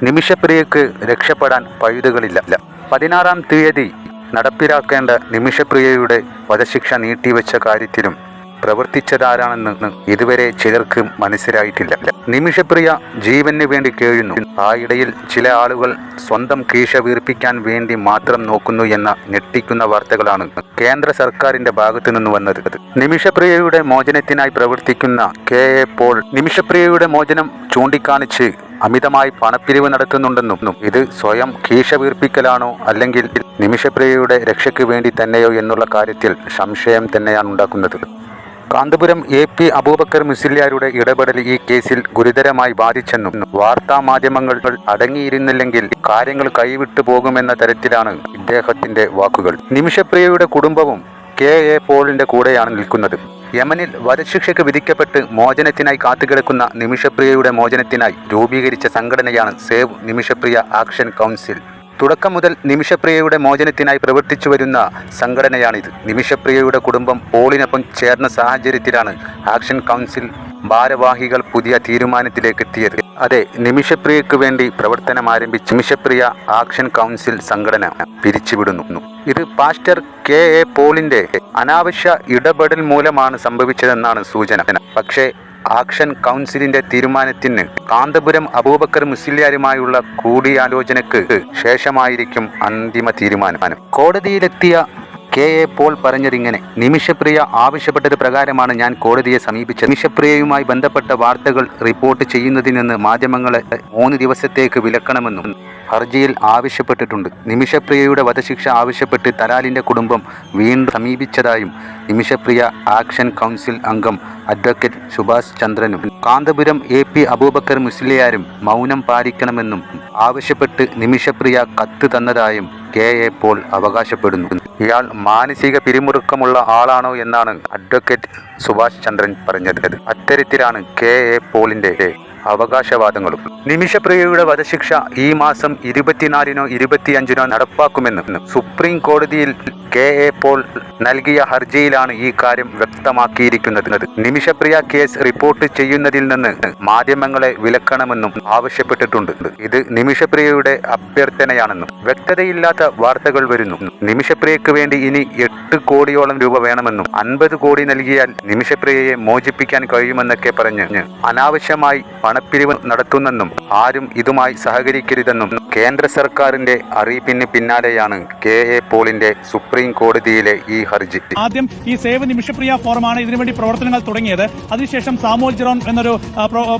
നിമിഷപ്രിയക്ക് രക്ഷപ്പെടാൻ പഴുതുകളില്ല. 16-ാം തീയതി നടപ്പിലാക്കേണ്ട നിമിഷപ്രിയയുടെ വധശിക്ഷ നീട്ടിവെച്ച കാര്യത്തിലും പ്രവർത്തിച്ചതാരാണെന്ന് ഇതുവരെ ചിലർക്ക് മനസ്സിലായിട്ടില്ല. നിമിഷപ്രിയ ജീവന് വേണ്ടി കേഴുന്നു. ആ ഇടയിൽ ചില ആളുകൾ സ്വന്തം കീശ വീർപ്പിക്കാൻ വേണ്ടി മാത്രം നോക്കുന്നു എന്ന ഞെട്ടിക്കുന്ന വാർത്തകളാണ് കേന്ദ്ര സർക്കാരിന്റെ ഭാഗത്തു നിന്ന് വന്നത്. നിമിഷപ്രിയയുടെ മോചനത്തിനായി പ്രവർത്തിക്കുന്ന KA പോൾ നിമിഷപ്രിയയുടെ മോചനം ചൂണ്ടിക്കാണിച്ച് അമിതമായി പണപ്പിരിവ് നടത്തുന്നുണ്ടെന്നും ഇത് സ്വയം കീശ വീർപ്പിക്കലാണോ അല്ലെങ്കിൽ നിമിഷപ്രിയയുടെ രക്ഷയ്ക്ക് വേണ്ടി തന്നെയോ എന്നുള്ള കാര്യത്തിൽ സംശയം തന്നെയാണ് ഉണ്ടാക്കുന്നത്. കാന്തപുരം AP അബൂബക്കർ മുസ്ലിയാരുടെ ഇടപെടൽ ഈ കേസിൽ ഗുരുതരമായി ബാധിച്ചെന്നും വാർത്താ മാധ്യമങ്ങൾ അടങ്ങിയിരുന്നില്ലെങ്കിൽ കാര്യങ്ങൾ കൈവിട്ടു പോകുമെന്ന തരത്തിലാണ് ഇദ്ദേഹത്തിന്റെ വാക്കുകൾ. നിമിഷപ്രിയയുടെ കുടുംബവും KA പോളിന്റെ കൂടെയാണ് നിൽക്കുന്നത്. യമനിൽ വധശിക്ഷയ്ക്ക് വിധിക്കപ്പെട്ട് മോചനത്തിനായി കാത്തുകിടക്കുന്ന നിമിഷപ്രിയയുടെ മോചനത്തിനായി രൂപീകരിച്ച സംഘടനയാണ് സേവ് നിമിഷപ്രിയ ആക്ഷൻ കൗൺസിൽ. തുടക്കം മുതൽ നിമിഷപ്രിയയുടെ മോചനത്തിനായി പ്രവർത്തിച്ചു വരുന്ന സംഘടനയാണിത്. നിമിഷപ്രിയയുടെ കുടുംബം പോളിനൊപ്പം ചേർന്ന സാഹചര്യത്തിലാണ് ആക്ഷൻ കൗൺസിൽ ഭാരവാഹികൾ പുതിയ തീരുമാനത്തിലേക്ക് എത്തിയത്. അതെ, നിമിഷപ്രിയക്ക് വേണ്ടി പ്രവർത്തനം ആരംഭിച്ച നിമിഷപ്രിയ ആക്ഷൻ കൗൺസിൽ സംഘടന പിരിച്ചുവിടുന്നു. ഇത് പാസ്റ്റർ KA പോളിന്റെ അനാവശ്യ ഇടപെടൽ മൂലമാണ് സംഭവിച്ചതെന്നാണ് സൂചന. പക്ഷേ ആക്ഷൻ കൗൺസിലിന്റെ തീരുമാനത്തിന് കാന്തപുരം അബൂബക്കർ മുസ്ലിയാരുമായുള്ള കൂടിയാലോചനയ്ക്ക് ശേഷമായിരിക്കും അന്തിമ തീരുമാനം. കോടതിയിലെത്തിയ KA പോൾ പറഞ്ഞതിങ്ങനെ: നിമിഷപ്രിയ ആവശ്യപ്പെട്ടത് പ്രകാരമാണ് ഞാൻ കോടതിയെ സമീപിച്ചത്. നിമിഷപ്രിയയുമായി ബന്ധപ്പെട്ട വാർത്തകൾ റിപ്പോർട്ട് ചെയ്യുന്നതിൽ നിന്ന് മാധ്യമങ്ങളെ 3 ദിവസത്തേക്ക് വിലക്കണമെന്നും ഹർജിയിൽ ആവശ്യപ്പെട്ടിട്ടുണ്ട്. നിമിഷപ്രിയയുടെ വധശിക്ഷ ആവശ്യപ്പെട്ട് തലാലിന്റെ കുടുംബം വീണ്ടും സമീപിച്ചതായും നിമിഷപ്രിയ ആക്ഷൻ കൗൺസിൽ അംഗം അഡ്വക്കേറ്റ് സുഭാഷ് ചന്ദ്രനും കാന്തപുരം AP അബൂബക്കർ മുസ്ലിയാരും മൗനം പാലിക്കണമെന്നും ആവശ്യപ്പെട്ട് നിമിഷപ്രിയ കത്ത് തന്നതായും KA പോൾ അവകാശപ്പെടുന്നു. ഇയാൾ മാനസിക പിരിമുറുക്കമുള്ള ആളാണോ എന്നാണ് അഡ്വക്കേറ്റ് സുഭാഷ് ചന്ദ്രൻ പറഞ്ഞത്. അത്തരത്തിലാണ് KA പോളിന്റെ അവകാശവാദങ്ങളും. നിമിഷപ്രിയയുടെ വധശിക്ഷ ഈ മാസം 24-നോ 25-നോ നടപ്പാക്കുമെന്ന് സുപ്രീം കോടതിയിൽ KA പോൾ നൽകിയ ഹർജിയിലാണ് ഈ കാര്യം വ്യക്തമാക്കിയിരിക്കുന്നത്. നിമിഷപ്രിയ കേസ് റിപ്പോർട്ട് ചെയ്യുന്നതിൽ നിന്ന് മാധ്യമങ്ങളെ വിലക്കണമെന്നും ആവശ്യപ്പെട്ടിട്ടുണ്ട്. ഇത് നിമിഷപ്രിയയുടെ അഭ്യർത്ഥനയാണെന്നും വ്യക്തതയില്ലാത്ത വാർത്തകൾ വരുന്നു. നിമിഷപ്രിയക്ക് വേണ്ടി ഇനി 8 കോടിയോളം രൂപ വേണമെന്നും 50 കോടി നൽകിയാൽ നിമിഷപ്രിയയെ മോചിപ്പിക്കാൻ കഴിയുമെന്നൊക്കെ പറഞ്ഞ് അനാവശ്യമായി പണപ്പിരിവ് നടത്തുന്നെന്നും ആരും ഇതുമായി സഹകരിക്കരുതെന്നും കേന്ദ്ര സർക്കാരിന്റെ അറിയിപ്പിന് പിന്നാലെയാണ് KA പോളിന്റെ സുപ്രീം കോടതിയിലെ ഈ ഹർജി. ആദ്യം ഈ സേവ് നിമിഷപ്രിയ ഫോറമാണ് ഇതിനുവേണ്ടി പ്രവർത്തനങ്ങൾ തുടങ്ങിയത്. അതിനുശേഷം സാമുവൽ ജെറോൺ എന്നൊരു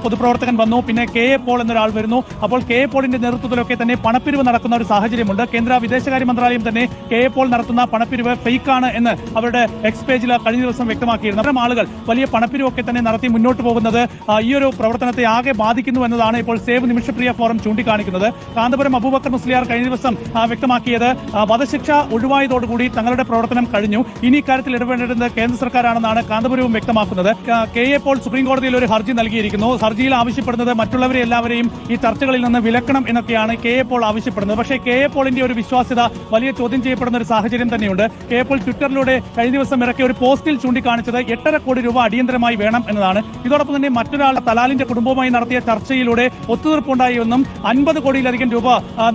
പൊതുപ്രവർത്തകൻ വന്നു. പിന്നെ KA പോൾ എന്നൊരാൾ വരുന്നു. അപ്പോൾ KA പോളിന്റെ നേതൃത്വത്തിലൊക്കെ തന്നെ പണപ്പിരിവ് നടക്കുന്ന ഒരു സാഹചര്യമുണ്ട്. കേന്ദ്ര വിദേശകാര്യ മന്ത്രാലയം തന്നെ KA പോൾ നടത്തുന്ന പണപ്പിരിവ് ഫേക്കാണ് എന്ന് അവരുടെ എക്സ് പേജിൽ കഴിഞ്ഞ ദിവസം വ്യക്തമാക്കിയിരുന്നു. അത്തരം ആളുകൾ വലിയ പണപ്പിരിവൊക്കെ തന്നെ നടത്തി മുന്നോട്ട് പോകുന്നത് ഈ ഒരു പ്രവർത്തനത്തെ ആകെ ബാധിക്കുന്നു എന്നതാണ് ഇപ്പോൾ സേവ് നിമിഷപ്രിയ ഫോറം ചൂണ്ടിക്കാണിക്കുന്നത്. കാന്തപുരം അബൂബക്കർ മുസ്ലിയാർ കഴിഞ്ഞ ദിവസം വ്യക്തമാക്കിയത് വധശിക്ഷ ഒഴിവായതോടുകൂടി തങ്ങളുടെ പ്രവർത്തനം കഴിഞ്ഞു. ഇനി ഇക്കാര്യത്തിൽ ഇടപെടേണ്ടത് കേന്ദ്ര സർക്കാരാണെന്നാണ് കാന്തപുരവും വ്യക്തമാക്കുന്നത്. KA പോൾ സുപ്രീം കോടതിയിൽ ഒരു ഹർജി നൽകിയിരിക്കുന്നു. ഹർജിയിൽ ആവശ്യപ്പെടുന്നത് മറ്റുള്ളവരെ എല്ലാവരെയും ഈ ചർച്ചകളിൽ നിന്ന് വിലക്കണം എന്നൊക്കെയാണ് KA പോൾ ആവശ്യപ്പെടുന്നത്. പക്ഷേ KA പോളിന്റെ ഒരു വിശ്വാസ്യത വലിയ ചോദ്യം ചെയ്യപ്പെടുന്ന ഒരു സാഹചര്യം തന്നെയുണ്ട്. KA പോൾ ട്വിറ്ററിലൂടെ കഴിഞ്ഞ ദിവസം ഇറക്കിയ ഒരു പോസ്റ്റിൽ ചൂണ്ടിക്കാണിച്ചത് 8.5 കോടി രൂപ അടിയന്തരമായി വേണം എന്നതാണ്. ഇതോടൊപ്പം തന്നെ മറ്റൊരാൾ തലാലിന്റെ കുടുംബവുമായി നടത്തിയ ചർച്ചയിലൂടെ ഒത്തുതീർപ്പുണ്ടായി എന്നും 50 കോടിയിലധികം രൂപ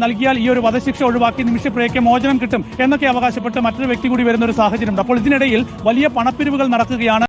നൽകിയാൽ ഈ ഒരു വധശിക്ഷ ഒഴിവാക്കി നിമിഷപ്രിയയ്ക്ക് മോചനം കിട്ടും എന്നൊക്കെ അവകാശപ്പെട്ട് മറ്റൊരു വ്യക്തി കൂടി വരുന്ന ഒരു സാഹചര്യമുണ്ട്. അപ്പോൾ ഇതിനിടയിൽ വലിയ പണപ്പിരിവുകൾ നടക്കുകയാണ്.